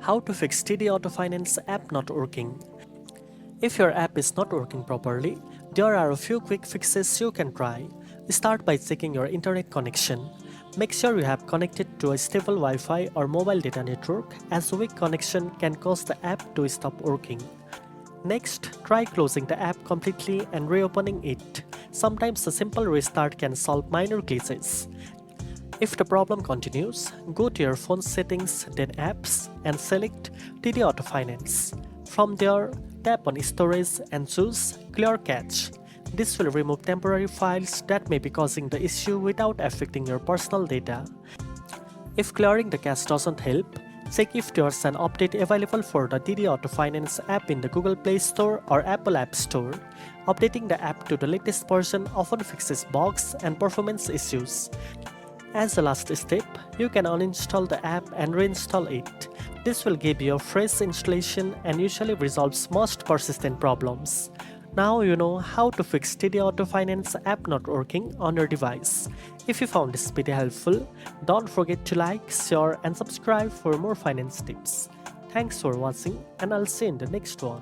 How to fix TD Auto Finance app not working. If your app is not working properly, there are a few quick fixes you can try. Start by checking your internet connection. Make sure you have connected to a stable Wi-Fi or mobile data network, as a weak connection can cause the app to stop working. Next, try closing the app completely and reopening it. Sometimes a simple restart can solve minor glitches. If the problem continues, go to your phone settings, then apps, and select TD Auto Finance. From there, tap on storage and choose clear cache. This will remove temporary files that may be causing the issue without affecting your personal data. If clearing the cache doesn't help, check if there's an update available for the TD Auto Finance app in the Google Play Store or Apple App Store. Updating the app to the latest version often fixes bugs and performance issues. As a last step, you can uninstall the app and reinstall it. This will give you a fresh installation and usually resolves most persistent problems. Now you know how to fix TD Auto Finance app not working on your device. If you found this video helpful, don't forget to like, share and subscribe for more finance tips. Thanks for watching, and I'll see you in the next one.